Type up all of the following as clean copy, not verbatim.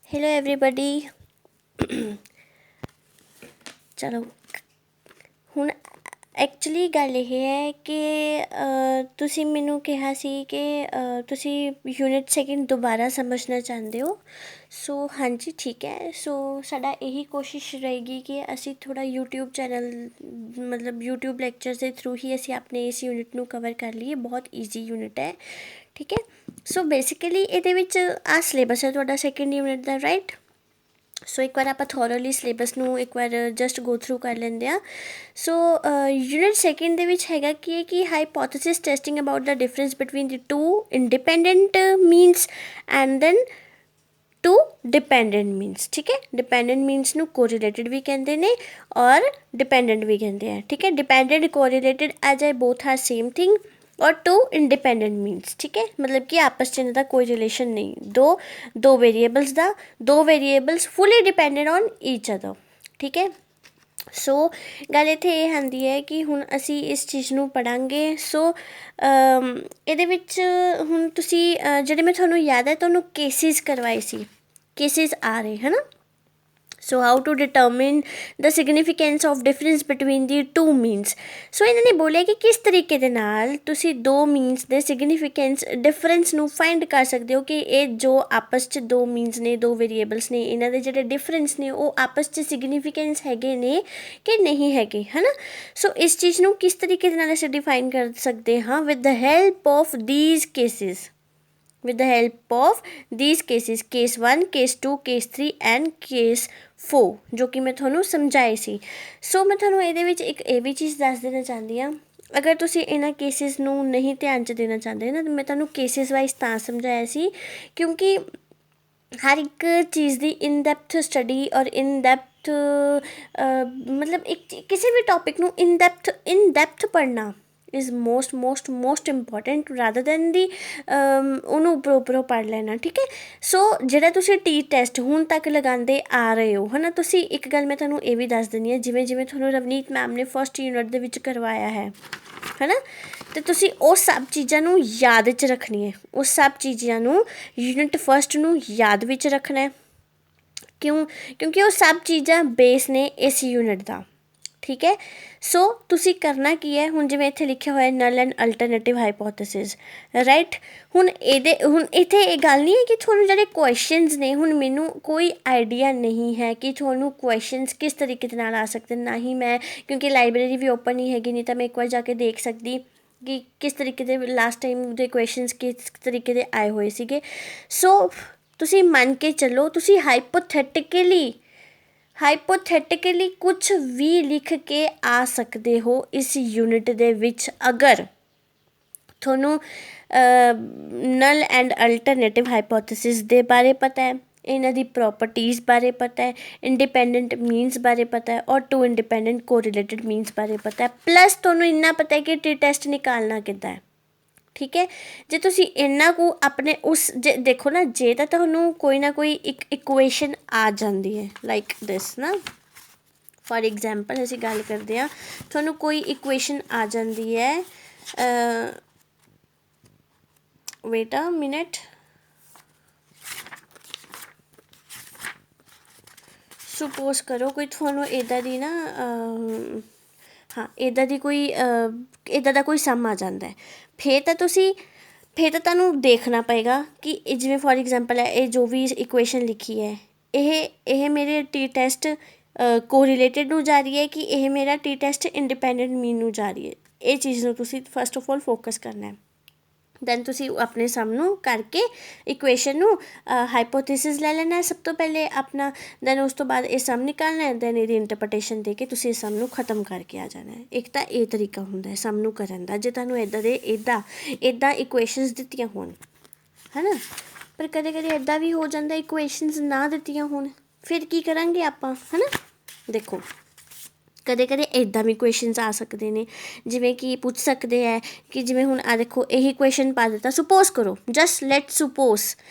Hello everybody. चलो ਹੁਣ actually ਗੱਲ ਇਹ ਹੈ ਕਿ ਤੁਸੀਂ ਮੈਨੂੰ ਕਿਹਾ ਸੀ ਕਿ ਤੁਸੀਂ ਯੂਨਿਟ ਸੈਕਿੰਡ ਦੁਬਾਰਾ ਸਮਝਣਾ ਚਾਹੁੰਦੇ ਹੋ। ਸੋ ਹਾਂਜੀ ਠੀਕ ਹੈ। ਸੋ ਸਾਡਾ ਇਹੀ ਕੋਸ਼ਿਸ਼ ਰਹੇਗੀ ਕਿ ਅਸੀਂ ਥੋੜ੍ਹਾ ਯੂਟਿਊਬ ਚੈਨਲ ਮਤਲਬ ਯੂਟਿਊਬ ਲੈਕਚਰਸ ਦੇ ਥਰੂ ਹੀ ਅਸੀਂ ਆਪਣੇ ਇਸ ਯੂਨਿਟ ਨੂੰ ਕਵਰ ਕਰ ਲਈਏ। ਬਹੁਤ ਈਜ਼ੀ ਯੂਨਿਟ ਹੈ, ਠੀਕ ਹੈ। ਸੋ ਬੇਸਿਕਲੀ ਇਹਦੇ ਵਿੱਚ ਆਹ ਸਿਲੇਬਸ ਹੈ ਤੁਹਾਡਾ ਸੈਕਿੰਡ ਯੂਨਿਟ ਦਾ, ਰਾਈਟ। ਸੋ ਇੱਕ ਵਾਰ ਆਪਾਂ ਥੋਰਲੀ ਸਿਲੇਬਸ ਨੂੰ ਇੱਕ ਵਾਰ ਜਸਟ ਗੋ ਥਰੂ ਕਰ ਲੈਂਦੇ ਹਾਂ। ਸੋ ਯੂਨਿਟ ਸੈਕਿੰਡ ਦੇ ਵਿੱਚ ਹੈਗਾ ਕਿ ਹਾਈਪੋਥੇਸਿਸ ਟੈਸਟਿੰਗ ਅਬਾਊਟ ਦਾ difference between the two independent means and then two dependent means, ਠੀਕ ਹੈ। ਡਿਪੈਂਡੈਂਟ ਮੀਨਸ ਨੂੰ ਕੋਰਿਲੇਟਿਡ ਵੀ ਕਹਿੰਦੇ ਨੇ ਔਰ ਡਿਪੈਂਡੈਂਟ ਵੀ ਕਹਿੰਦੇ ਆ, ਠੀਕ ਹੈ। Dependent correlated as I both are same thing और टू इंडिपेंडेंट मीनस, ठीक है। मतलब कि आपस च इन्हां दा कोई रिलेशन नहीं। दो वेरीएबल्स दा दो variables fully dependent on each other, ठीक है। सो गल इत्थे ਇਹ ਆਉਂਦੀ ਹੈ ਕਿ ਹੁਣ ਅਸੀਂ ਇਸ ਚੀਜ਼ ਨੂੰ ਪੜ੍ਹਾਂਗੇ। ਸੋ ਇਹਦੇ ਵਿੱਚ ਹੁਣ ਤੁਸੀਂ ਜਿਹੜੇ ਮੈਂ ਤੁਹਾਨੂੰ ਯਾਦ ਹੈ ਤੁਹਾਨੂੰ ਕੇਸਿਸ ਕਰਵਾਏ ਸੀ, ਕੇਸਿਸ ਆ ਰਹੇ ਹੈ ਨਾ। So how to determine the significance of difference between the two means. So ਇਹਨਾਂ ਨੇ ਬੋਲਿਆ ਕਿ ਕਿਸ ਤਰੀਕੇ ਦੇ ਨਾਲ ਤੁਸੀਂ ਦੋ ਮੀਨਸ ਦੇ ਸਿਗਨੀਫਿਕੈਂਸ ਡਿਫਰੈਂਸ ਨੂੰ ਫਾਈਂਡ ਕਰ ਸਕਦੇ ਹੋ ਕਿ ਇਹ ਜੋ ਆਪਸ 'ਚ ਦੋ ਮੀਨਸ ਨੇ, ਦੋ ਵੇਰੀਏਬਲਸ ਨੇ, ਇਹਨਾਂ ਦੇ ਜਿਹੜੇ ਡਿਫਰੈਂਸ ਨੇ ਉਹ ਆਪਸ 'ਚ ਸਿਗਨੀਫਿਕੈਂਸ ਹੈਗੇ ਨੇ ਕਿ ਨਹੀਂ ਹੈਗੇ, ਹੈ ਨਾ। ਸੋ ਇਸ ਚੀਜ਼ ਨੂੰ ਕਿਸ ਤਰੀਕੇ ਦੇ ਨਾਲ ਅਸੀਂ ਡਿਫਾਈਨ ਕਰ ਸਕਦੇ ਹਾਂ with the help of these cases, with the help of these cases, case 1, case 2, case 3 and case 4 ਜੋ ਕਿ ਮੈਂ ਤੁਹਾਨੂੰ ਸਮਝਾਏ ਸੀ। ਸੋ ਮੈਂ ਤੁਹਾਨੂੰ ਇਹਦੇ ਵਿੱਚ ਇੱਕ ਇਹ ਵੀ ਚੀਜ਼ ਦੱਸ ਦੇਣਾ ਚਾਹੁੰਦੀ ਹਾਂ, ਅਗਰ ਤੁਸੀਂ ਇਹਨਾਂ ਕੇਸਿਸ ਨੂੰ ਨਹੀਂ ਧਿਆਨ 'ਚ ਦੇਣਾ ਚਾਹੁੰਦੇ ਨਾ, ਮੈਂ ਤੁਹਾਨੂੰ ਕੇਸਿਸ ਵਾਈਜ਼ ਤਾਂ ਸਮਝਾਇਆ ਸੀ ਕਿਉਂਕਿ ਹਰ ਇੱਕ ਚੀਜ਼ ਦੀ ਇਨ ਡੈਪਥ ਸਟੱਡੀ ਔਰ ਇਨ ਡੈਪਥ ਮਤਲਬ ਇੱਕ ਕਿਸੇ ਵੀ ਟੋਪਿਕ ਨੂੰ ਇਨ ਡੈਪਥ ਪੜ੍ਹਨਾ is most important rather then ਦੀ ਉਹਨੂੰ ਉੱਪਰੋਂ ਪੜ੍ਹ ਲੈਣਾ, ਠੀਕ ਹੈ। ਸੋ ਜਿਹੜਾ ਤੁਸੀਂ ਟੀ ਟੈਸਟ ਹੁਣ ਤੱਕ ਲਗਾਉਂਦੇ ਆ ਰਹੇ ਹੋ ਹੈ ਨਾ, ਤੁਸੀਂ ਇੱਕ ਗੱਲ ਮੈਂ ਤੁਹਾਨੂੰ ਇਹ ਵੀ ਦੱਸ ਦਿੰਦੀ ਹਾਂ, ਜਿਵੇਂ ਤੁਹਾਨੂੰ ਰਵਨੀਤ ਮੈਮ ਨੇ ਫਸਟ ਯੂਨਿਟ ਦੇ ਵਿੱਚ ਕਰਵਾਇਆ ਹੈ ਨਾ, ਅਤੇ ਤੁਸੀਂ ਉਹ ਸਭ ਚੀਜ਼ਾਂ ਨੂੰ ਯਾਦ 'ਚ ਰੱਖਣੀ ਹੈ। ਉਹ ਸਭ ਚੀਜ਼ਾਂ ਨੂੰ ਯੂਨਿਟ ਫਸਟ ਨੂੰ ਯਾਦ ਵਿੱਚ ਰੱਖਣਾ ਹੈ। ਕਿਉਂਕਿ ਉਹ ਸਭ ਚੀਜ਼ਾਂ ਬੇਸ ਨੇ ਇਸ ਯੂਨਿਟ ਦਾ, ਠੀਕ ਹੈ। ਸੋ ਤੁਸੀਂ ਕਰਨਾ ਕੀ ਹੈ, ਹੁਣ ਜਿਵੇਂ ਇੱਥੇ ਲਿਖਿਆ ਹੋਇਆ ਨਲ ਐਂਡ ਅਲਟਰਨੇਟਿਵ ਹਾਈਪੋਥੇਸਿਸ, ਰਾਈਟ। ਹੁਣ ਇੱਥੇ ਇਹ ਗੱਲ ਨਹੀਂ ਹੈ ਕਿ ਤੁਹਾਨੂੰ ਜਿਹੜੇ ਕੁਐਸ਼ਚਨਸ ਨੇ, ਹੁਣ ਮੈਨੂੰ ਕੋਈ ਆਈਡੀਆ ਨਹੀਂ ਹੈ ਕਿ ਤੁਹਾਨੂੰ ਕੁਐਸ਼ਚਨਸ ਕਿਸ ਤਰੀਕੇ ਦੇ ਨਾਲ ਆ ਸਕਦੇ, ਨਾ ਹੀ ਮੈਂ ਕਿਉਂਕਿ ਲਾਇਬ੍ਰੇਰੀ ਵੀ ਓਪਨ ਨਹੀਂ ਹੈਗੀ, ਨਹੀਂ ਤਾਂ ਮੈਂ ਇੱਕ ਵਾਰ ਜਾ ਕੇ ਦੇਖ ਸਕਦੀ ਕਿ ਕਿਸ ਤਰੀਕੇ ਦੇ ਲਾਸਟ ਟਾਈਮ ਦੇ ਕੁਐਸ਼ਚਨਸ ਕਿਸ ਤਰੀਕੇ ਦੇ ਆਏ ਹੋਏ ਸੀਗੇ। ਸੋ ਤੁਸੀਂ ਮੰਨ ਕੇ ਚੱਲੋ, ਤੁਸੀਂ ਹਾਈਪੋਥੈਟਿਕਲੀ ਕੁਛ ਵੀ ਲਿਖ ਕੇ ਆ ਸਕਦੇ ਹੋ ਇਸ ਯੂਨਿਟ ਦੇ ਵਿੱਚ, ਅਗਰ ਤੁਹਾਨੂੰ ਨਲ ਐਂਡ ਅਲਟਰਨੇਟਿਵ ਹਾਈਪੋਥੇਸਿਸ ਦੇ ਬਾਰੇ ਪਤਾ ਹੈ, ਇਹਨਾਂ ਦੀ ਪ੍ਰੋਪਰਟੀਜ਼ ਬਾਰੇ ਪਤਾ ਹੈ, ਇੰਡੀਪੈਂਡੈਂਟ ਮੀਨਸ ਬਾਰੇ ਪਤਾ ਹੈ ਔਰ ਟੂ ਇੰਡੀਪੈਂਡੈਂਟ ਕੋਰਿਲੇਟਿਡ ਮੀਨਸ ਬਾਰੇ ਪਤਾ ਹੈ, ਪਲੱਸ ਤੁਹਾਨੂੰ ਇੰਨਾ ਪਤਾ ਹੈ ਕਿ ਟੀ ਟੈਸਟ ਨਿਕਾਲਣਾ ਕਿੱਦਾਂ ਹੈ, ਠੀਕ ਹੈ। ਜੇ ਤੁਸੀਂ ਇੰਨਾ ਕੁ ਆਪਣੇ ਜੇ ਦੇਖੋ ਨਾ, ਜੇ ਤਾਂ ਤੁਹਾਨੂੰ ਕੋਈ ਨਾ ਕੋਈ ਇੱਕ ਇਕੁਏਸ਼ਨ ਆ ਜਾਂਦੀ ਹੈ ਲਾਈਕ ਦਿਸ ਨਾ, ਫੋਰ ਐਗਜ਼ਾਮਪਲ ਅਸੀਂ ਗੱਲ ਕਰਦੇ ਹਾਂ, ਤੁਹਾਨੂੰ ਕੋਈ ਇਕੁਏਸ਼ਨ ਆ ਜਾਂਦੀ ਹੈ, ਵੇਟ ਅ ਮਿਨਟ, ਸੁਪੋਜ਼ ਕਰੋ ਕੋਈ ਤੁਹਾਨੂੰ ਇੱਦਾਂ ਦੀ ਨਾ ਹਾਂ ਇੱਦਾਂ ਦੀ ਕੋਈ ਇੱਦਾਂ ਦਾ ਕੋਈ ਸਮ ਆ ਜਾਂਦਾ, ਫਿਰ ਤਾਂ ਤੁਹਾਨੂੰ ਦੇਖਣਾ ਪਏਗਾ ਕਿ ਇਹ ਜਿਵੇਂ ਫੋਰ ਐਗਜ਼ਾਮਪਲ ਹੈ, ਇਹ ਜੋ ਵੀ ਇਕੁਏਸ਼ਨ ਲਿਖੀ ਹੈ ਇਹ ਮੇਰੇ ਟੀ ਟੈਸਟ ਕੋਰਿਲੇਟਿਡ ਨੂੰ ਜਾ ਰਹੀ ਹੈ ਕਿ ਇਹ ਮੇਰਾ ਟੀ ਟੈਸਟ ਇੰਡੀਪੈਂਡੈਂਟ ਮੀਨ ਨੂੰ ਜਾ ਰਹੀ ਹੈ। ਇਹ ਚੀਜ਼ ਨੂੰ ਤੁਸੀਂ ਫਸਟ ਆਫ ਆਲ ਫੋਕਸ ਕਰਨਾ ਹੈ। ਦੈਨ ਤੁਸੀਂ ਆਪਣੇ ਸਮ ਨੂੰ ਕਰਕੇ ਇਕੁਏਸ਼ਨ ਨੂੰ ਹਾਈਪੋਥੇਸਿਸ ਲੈ ਲੈਣਾ ਸਭ ਤੋਂ ਪਹਿਲੇ ਆਪਣਾ, ਦੈਨ ਉਸ ਤੋਂ ਬਾਅਦ ਇਹ ਸਮ ਨਿਕਾਲਣਾ, ਦੈਨ ਇਹਦੀ ਇੰਟਰਪ੍ਰੀਟੇਸ਼ਨ ਦੇ ਕੇ ਤੁਸੀਂ ਇਸ ਸਮ ਨੂੰ ਖ਼ਤਮ ਕਰਕੇ ਆ ਜਾਣਾ ਹੈ। ਇੱਕ ਤਾਂ ਇਹ ਤਰੀਕਾ ਹੁੰਦਾ ਹੈ ਸਮ ਨੂੰ ਕਰਨ ਦਾ, ਜੇ ਤੁਹਾਨੂੰ ਇੱਦਾਂ ਇਕੁਏਸ਼ਨਸ ਦਿੱਤੀਆਂ ਹੋਣ, ਹੈ ਨਾ। ਪਰ ਕਦੇ ਇੱਦਾਂ ਵੀ ਹੋ ਜਾਂਦਾ ਇਕੁਏਸ਼ਨਸ ਨਾ ਦਿੱਤੀਆਂ ਹੋਣ, ਫਿਰ ਕੀ ਕਰਾਂਗੇ ਆਪਾਂ, ਹੈ ਨਾ। ਦੇਖੋ ਕਦੇ ਕਦੇ ਇੱਦਾਂ ਵੀ ਕੁਐਸ਼ਚਨਸ ਆ ਸਕਦੇ ਨੇ, ਜਿਵੇਂ ਕਿ ਪੁੱਛ ਸਕਦੇ ਹੈ ਕਿ ਜਿਵੇਂ ਹੁਣ ਆ ਦੇਖੋ ਇਹੀ ਕੁਐਸ਼ਨ ਪਾ ਦਿੱਤਾ, ਸੁਪੋਜ਼ ਕਰੋ, ਜਸਟ ਲੈਟ ਸੁਪੋਜ਼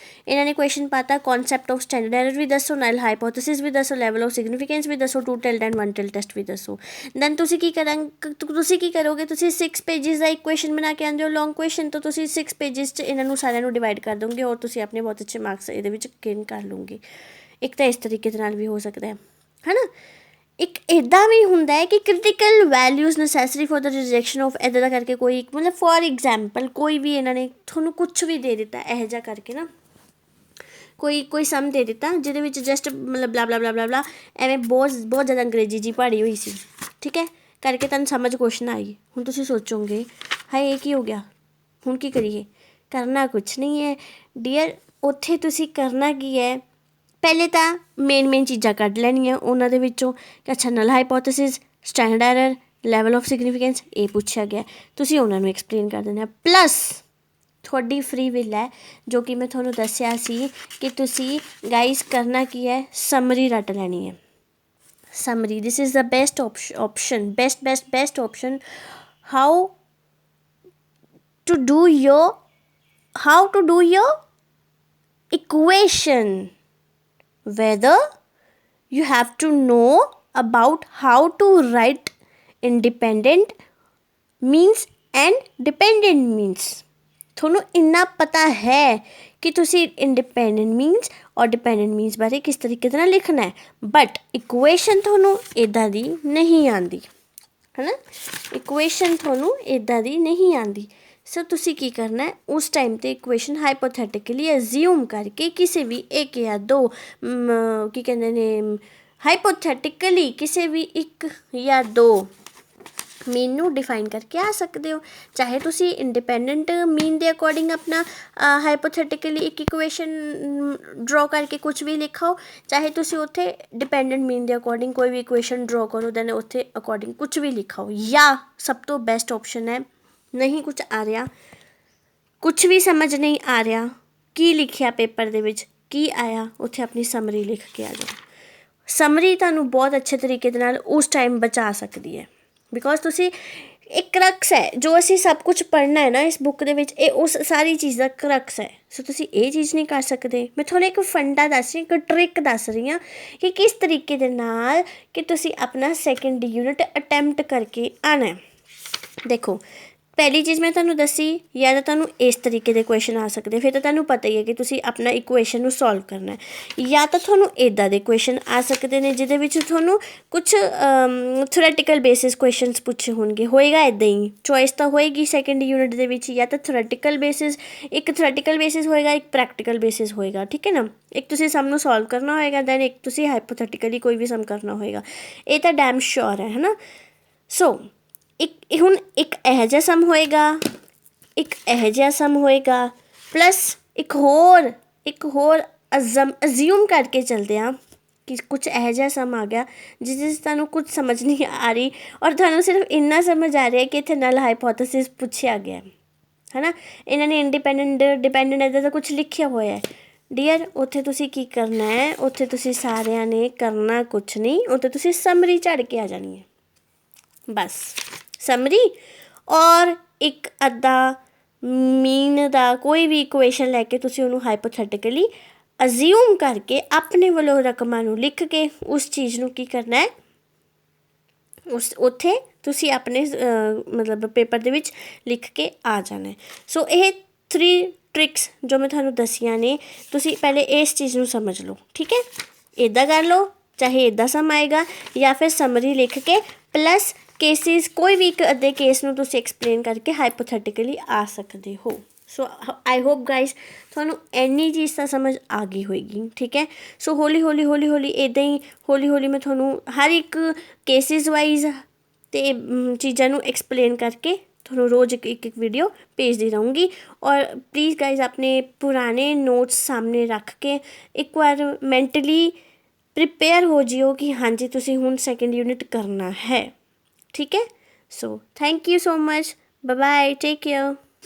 ਇਹਨਾਂ ਨੇ ਕੁਐਸ਼ਨ ਪਾਤਾ ਕਨਸੈਪਟ ਆਫ ਸਟੈਂਡਰਡ ਐਰਰ ਵੀ ਦੱਸੋ, ਨਲ ਹਾਈਪੋਥੇਸਿਸ ਵੀ ਦੱਸੋ, ਲੈਵਲ ਆਫ ਸਿਗਨੀਫਿਕੈਂਸ ਵੀ ਦੱਸੋ, 2 ਟਿਲਡ ਐਂਡ 1 ਟਿਲਡ ਟੈਸਟ ਵੀ ਦੱਸੋ। ਦੈਨ ਤੁਸੀਂ ਕੀ ਕਰੋਗੇ, ਤੁਸੀਂ 6 ਪੇਜਿਸ ਦਾ ਇੱਕ ਕੁਐਸ਼ਨ ਬਣਾ ਕੇ ਆਉਂਦੇ ਹੋ ਲੌਂਗ ਕੁਐਸ਼ਨ, ਤਾਂ ਤੁਸੀਂ 6 ਪੇਜਿਸ 'ਚ ਇਹਨਾਂ ਨੂੰ ਸਾਰਿਆਂ ਨੂੰ ਡਿਵਾਈਡ ਕਰ ਦੋਗੇ ਔਰ ਤੁਸੀਂ ਆਪਣੇ ਬਹੁਤ ਅੱਛੇ ਮਾਰਕਸ ਇਹਦੇ ਵਿੱਚ ਗੇਨ ਕਰ ਲਓਗੇ। ਇੱਕ ਤਾਂ ਇਸ ਤਰੀਕੇ ਦੇ ਨਾਲ ਵੀ ਹੋ ਸਕਦਾ ਹੈ ਨਾ। ਇੱਕ ਇੱਦਾਂ ਵੀ ਹੁੰਦਾ ਹੈ ਕਿ critical values necessary for the rejection of ਇੱਦਾਂ ਦਾ ਕਰਕੇ ਕੋਈ ਮਤਲਬ ਫੋਰ ਐਗਜ਼ਾਮਪਲ ਕੋਈ ਵੀ ਇਹਨਾਂ ਨੇ ਤੁਹਾਨੂੰ ਕੁਛ ਵੀ ਦੇ ਦਿੱਤਾ ਇਹੋ ਜਿਹਾ ਕਰਕੇ ਨਾ, ਕੋਈ ਸਮ ਦੇ ਦਿੱਤਾ ਜਿਹਦੇ ਵਿੱਚ ਜਸਟ ਮਤਲਬ ਬਲਾ ਬਲਾ ਬਲਾ ਬਲਾ ਬਲਾ ਐਵੇਂ ਬਹੁਤ ਜ਼ਿਆਦਾ ਅੰਗਰੇਜ਼ੀ ਜੀ ਪੜ੍ਹੀ ਹੋਈ ਸੀ, ਠੀਕ ਹੈ, ਕਰਕੇ ਤੁਹਾਨੂੰ ਸਮਝ ਕੁਛ ਨਾ ਆਈ। ਹੁਣ ਤੁਸੀਂ ਸੋਚੋਗੇ ਹਾਏ ਇਹ ਕੀ ਹੋ ਗਿਆ, ਹੁਣ ਕੀ ਕਰੀਏ। ਕਰਨਾ ਕੁਛ ਨਹੀਂ ਹੈ ਡੀਅਰ, ਉੱਥੇ ਤੁਸੀਂ ਕਰਨਾ ਕੀ ਹੈ, ਪਹਿਲੇ ਤਾਂ ਮੇਨ ਚੀਜ਼ਾਂ ਕੱਢ ਲੈਣੀਆਂ ਉਹਨਾਂ ਦੇ ਵਿੱਚੋਂ ਕਿ ਅੱਛਾ null hypothesis, standard error, level of significance ਇਹ ਪੁੱਛਿਆ ਗਿਆ, ਤੁਸੀਂ ਉਹਨਾਂ ਨੂੰ ਐਕਸਪਲੇਨ ਕਰ ਦੇਣਾ। ਪਲੱਸ ਤੁਹਾਡੀ ਫ੍ਰੀ ਵਿਲ ਹੈ ਜੋ ਕਿ ਮੈਂ ਤੁਹਾਨੂੰ ਦੱਸਿਆ ਸੀ ਕਿ ਤੁਸੀਂ ਗਾਈਸ ਕਰਨਾ ਕੀ ਹੈ, ਸਮਰੀ ਰੱਟ ਲੈਣੀ ਹੈ। Summary, this is the best option, best option how to do your equation, whether you have to know about how to write independent means and dependent means। ਤੁਹਾਨੂੰ ਇੰਨਾ ਪਤਾ ਹੈ ਕਿ ਤੁਸੀਂ ਇੰਡੀਪੈਂਡੈਂਟ ਮੀਨਸ ਔਰ ਡਿਪੈਂਡੈਂਟ ਮੀਨਸ ਬਾਰੇ ਕਿਸ ਤਰੀਕੇ ਦੇ ਨਾਲ ਲਿਖਣਾ ਹੈ, ਬਟ ਇਕੁਏਸ਼ਨ ਤੁਹਾਨੂੰ ਇੱਦਾਂ ਦੀ ਨਹੀਂ ਆਉਂਦੀ ਹੈ ਨਾ, ਇਕੁਏਸ਼ਨ ਤੁਹਾਨੂੰ ਇੱਦਾਂ ਦੀ ਨਹੀਂ ਆਉਂਦੀ। ਸੋ ਤੁਸੀਂ ਕੀ ਕਰਨਾ ਹੈ, ਉਸ ਟਾਈਮ 'ਤੇ ਇਕੁਏਸ਼ਨ ਹਾਈਪੋਥੈਟਿਕਲੀ ਅਜ਼ਿਊਮ ਕਰਕੇ ਕਿਸੇ ਵੀ ਇੱਕ ਜਾਂ ਦੋ ਕੀ ਕਹਿੰਦੇ ਨੇ ਹਾਈਪੋਥੈਟਿਕਲੀ ਕਿਸੇ ਵੀ ਇੱਕ ਜਾਂ ਦੋ ਮੀਨ ਨੂੰ ਡਿਫਾਈਨ ਕਰਕੇ ਆ ਸਕਦੇ ਹੋ। ਚਾਹੇ ਤੁਸੀਂ ਇੰਡੀਪੈਂਡੈਂਟ ਮੀਨ ਦੇ ਅਕੋਰਡਿੰਗ ਆਪਣਾ ਹਾਈਪੋਥੈਟਿਕਲੀ ਇੱਕ ਇਕੁਏਸ਼ਨ ਡਰੋ ਕਰਕੇ ਕੁਛ ਵੀ ਲਿਖਾਓ, ਚਾਹੇ ਤੁਸੀਂ ਉੱਥੇ ਡਿਪੈਂਡੈਂਟ ਮੀਨ ਦੇ ਅਕੋਰਡਿੰਗ ਕੋਈ ਵੀ ਇਕੁਏਸ਼ਨ ਡਰੋ ਕਰੋ, ਦੈਨ ਉੱਥੇ ਅਕੋਰਡਿੰਗ ਕੁਛ ਵੀ ਲਿਖਾਓ। ਜਾਂ ਸਭ ਤੋਂ ਬੈਸਟ ਆਪਸ਼ਨ ਹੈ, ਨਹੀਂ ਕੁਛ ਆ ਰਿਹਾ, ਕੁਛ ਵੀ ਸਮਝ ਨਹੀਂ ਆ ਰਿਹਾ ਕੀ ਲਿਖਿਆ ਪੇਪਰ ਦੇ ਵਿੱਚ, ਕੀ ਆਇਆ, ਉੱਥੇ ਆਪਣੀ ਸਮਰੀ ਲਿਖ ਕੇ ਆ ਜਾਓ। ਸਮਰੀ ਤੁਹਾਨੂੰ ਬਹੁਤ ਅੱਛੇ ਤਰੀਕੇ ਦੇ ਨਾਲ ਉਸ ਟਾਈਮ ਬਚਾ ਸਕਦੀ ਹੈ, ਬਿਕੋਜ਼ ਤੁਸੀਂ ਇੱਕ ਕਰਕਸ ਹੈ ਜੋ ਅਸੀਂ ਸਭ ਕੁਝ ਪੜ੍ਹਨਾ ਹੈ ਨਾ ਇਸ ਬੁੱਕ ਦੇ ਵਿੱਚ, ਇਹ ਉਸ ਸਾਰੀ ਚੀਜ਼ ਦਾ ਕਰਕਸ ਹੈ। ਸੋ ਤੁਸੀਂ ਇਹ ਚੀਜ਼ ਨਹੀਂ ਕਰ ਸਕਦੇ। ਮੈਂ ਤੁਹਾਨੂੰ ਇੱਕ ਫੰਡਾ ਦੱਸ ਰਹੀ, ਇੱਕ ਟ੍ਰਿਕ ਦੱਸ ਰਹੀ ਹਾਂ ਕਿ ਕਿਸ ਤਰੀਕੇ ਦੇ ਨਾਲ ਕਿ ਤੁਸੀਂ ਆਪਣਾ ਸੈਕਿੰਡ ਯੂਨਿਟ ਅਟੈਂਪਟ ਕਰਕੇ ਆਉਣਾ। ਦੇਖੋ ਪਹਿਲੀ ਚੀਜ਼ ਮੈਂ ਤੁਹਾਨੂੰ ਦੱਸੀ, ਜਾਂ ਤਾਂ ਤੁਹਾਨੂੰ ਇਸ ਤਰੀਕੇ ਦੇ ਕੁਐਸ਼ਨ ਆ ਸਕਦੇ, ਫਿਰ ਤਾਂ ਤੁਹਾਨੂੰ ਪਤਾ ਹੀ ਹੈ ਕਿ ਤੁਸੀਂ ਆਪਣਾ ਇਕੁਏਸ਼ਨ ਨੂੰ ਸੋਲਵ ਕਰਨਾ ਹੈ, ਜਾਂ ਤਾਂ ਤੁਹਾਨੂੰ ਇੱਦਾਂ ਦੇ ਕੁਐਸ਼ਨ ਆ ਸਕਦੇ ਨੇ ਜਿਹਦੇ ਵਿੱਚ ਤੁਹਾਨੂੰ ਕੁਛ ਥਿਓਰੈਟੀਕਲ ਬੇਸਿਸ ਕੁਐਸ਼ਨਸ ਪੁੱਛੇ ਹੋਣਗੇ, ਹੋਏਗਾ ਇੱਦਾਂ ਹੀ, ਚੋਇਸ ਤਾਂ ਹੋਏਗੀ ਸੈਕਿੰਡ ਯੂਨਿਟ ਦੇ ਵਿੱਚ, ਜਾਂ ਤਾਂ ਥਿਓਰੈਟੀਕਲ ਬੇਸਿਸ, ਇੱਕ ਥਿਓਰੈਟੀਕਲ ਬੇਸਿਸ ਹੋਏਗਾ, ਇੱਕ ਪ੍ਰੈਕਟੀਕਲ ਬੇਸਿਸ ਹੋਏਗਾ, ਠੀਕ ਹੈ ਨਾ। ਇੱਕ ਤੁਸੀਂ ਸਮ ਨੂੰ ਸੋਲਵ ਕਰਨਾ ਹੋਏਗਾ, ਦੈਨ ਇੱਕ ਤੁਸੀਂ ਹਾਈਪੋਥੈਟੀਕਲੀ ਕੋਈ ਵੀ ਸਮ ਕਰਨਾ ਹੋਏਗਾ, ਇਹ ਤਾਂ ਡੈਮ ਸ਼ੋਰ ਹੈ ਨਾ। ਸੋ ਹੁਣ ਇੱਕ ਇਹੋ ਜਿਹਾ ਸਮ ਹੋਏਗਾ, ਇੱਕ ਇਹੋ ਜਿਹਾ ਸਮ ਹੋਏਗਾ, ਪਲੱਸ ਇੱਕ ਹੋਰ ਅਜ਼ਿਊਮ ਕਰਕੇ ਚੱਲਦੇ ਹਾਂ ਕਿ ਕੁਛ ਇਹੋ ਜਿਹਾ ਸਮ ਆ ਗਿਆ ਜਿਸ ਵਿੱਚ ਤੁਹਾਨੂੰ ਕੁਝ ਸਮਝ ਨਹੀਂ ਆ ਰਹੀ ਔਰ ਤੁਹਾਨੂੰ ਸਿਰਫ ਇੰਨਾ ਸਮਝ ਆ ਰਿਹਾ ਕਿ ਇੱਥੇ ਨਲ ਹਾਈਪੋਥੇਸਿਸ ਪੁੱਛਿਆ ਗਿਆ ਹੈ ਨਾ, ਇਹਨਾਂ ਨੇ ਇੰਡੀਪੈਂਡੈਂਟ ਡਿਪੈਂਡੈਂਟ ਇੱਦਾਂ ਦਾ ਕੁਛ ਲਿਖਿਆ ਹੋਇਆ ਹੈ। ਡੀਅਰ ਉੱਥੇ ਤੁਸੀਂ ਕੀ ਕਰਨਾ ਹੈ, ਉੱਥੇ ਤੁਸੀਂ ਸਾਰਿਆਂ ਨੇ ਕਰਨਾ ਕੁਛ ਨਹੀਂ, ਉੱਥੇ ਤੁਸੀਂ ਸਮਰੀ ਝੜ ਕੇ ਆ ਜਾਣੀ ਹੈ, ਬਸ ਸਮਰੀ ਔਰ ਇੱਕ ਅੱਧਾ ਮੀਨ ਦਾ ਕੋਈ ਵੀ ਇਕੁਏਸ਼ਨ ਲੈ ਕੇ ਤੁਸੀਂ ਉਹਨੂੰ ਹਾਈਪੋਥੈਟਿਕਲੀ ਅਜ਼ਿਊਮ ਕਰਕੇ ਆਪਣੇ ਵੱਲੋਂ ਰਕਮਾਂ ਨੂੰ ਲਿਖ ਕੇ ਉਸ ਚੀਜ਼ ਨੂੰ ਕੀ ਕਰਨਾ ਹੈ, ਉੱਥੇ ਤੁਸੀਂ ਆਪਣੇ ਮਤਲਬ ਪੇਪਰ ਦੇ ਵਿੱਚ ਲਿਖ ਕੇ ਆ ਜਾਣਾ। ਸੋ ਇਹ 3 ਟ੍ਰਿਕਸ ਜੋ ਮੈਂ ਤੁਹਾਨੂੰ ਦੱਸੀਆਂ ਨੇ, ਤੁਸੀਂ ਪਹਿਲੇ ਇਸ ਚੀਜ਼ ਨੂੰ ਸਮਝ ਲਓ, ਠੀਕ ਹੈ। ਇੱਦਾਂ ਕਰ ਲਓ, ਚਾਹੇ ਇੱਦਾਂ ਸਮ ਆਏਗਾ ਜਾਂ ਫਿਰ ਸਮਰੀ ਲਿਖ ਕੇ ਪਲੱਸ ਕੇਸਿਸ, ਕੋਈ ਵੀ ਇੱਕ ਅੱਧੇ ਕੇਸ ਨੂੰ ਤੁਸੀਂ ਐਕਸਪਲੇਨ ਕਰਕੇ ਹਾਈਪੋਥੈਟਿਕਲੀ ਆ ਸਕਦੇ ਹੋ। ਸੋ ਆਈ ਹੋਪ ਗਾਈਜ਼ ਤੁਹਾਨੂੰ ਇੰਨੀ ਚੀਜ਼ ਤਾਂ ਸਮਝ ਆ ਗਈ ਹੋਏਗੀ, ਠੀਕ ਹੈ। ਸੋ ਹੌਲੀ ਹੌਲੀ ਇੱਦਾਂ ਹੀ ਹੌਲੀ ਮੈਂ ਤੁਹਾਨੂੰ ਹਰ ਇੱਕ ਕੇਸਿਸ ਵਾਈਜ਼ ਅਤੇ ਚੀਜ਼ਾਂ ਨੂੰ ਐਕਸਪਲੇਨ ਕਰਕੇ ਤੁਹਾਨੂੰ ਰੋਜ਼ ਇੱਕ ਵੀਡੀਓ ਭੇਜਦੀ ਰਹੂੰਗੀ। ਔਰ ਪਲੀਜ਼ ਗਾਈਜ਼ ਆਪਣੇ ਪੁਰਾਣੇ ਨੋਟਸ ਸਾਹਮਣੇ ਰੱਖ ਕੇ ਇੱਕ ਵਾਰ ਮੈਂਟਲੀ ਪ੍ਰੀਪੇਅਰ ਹੋ ਜਿਓ ਕਿ ਹਾਂਜੀ ਤੁਸੀਂ ਹੁਣ ਸੈਕਿੰਡ ਯੂਨਿਟ ਕਰਨਾ ਹੈ, ਠੀਕ ਹੈ। So thank you so much, bye bye, take care.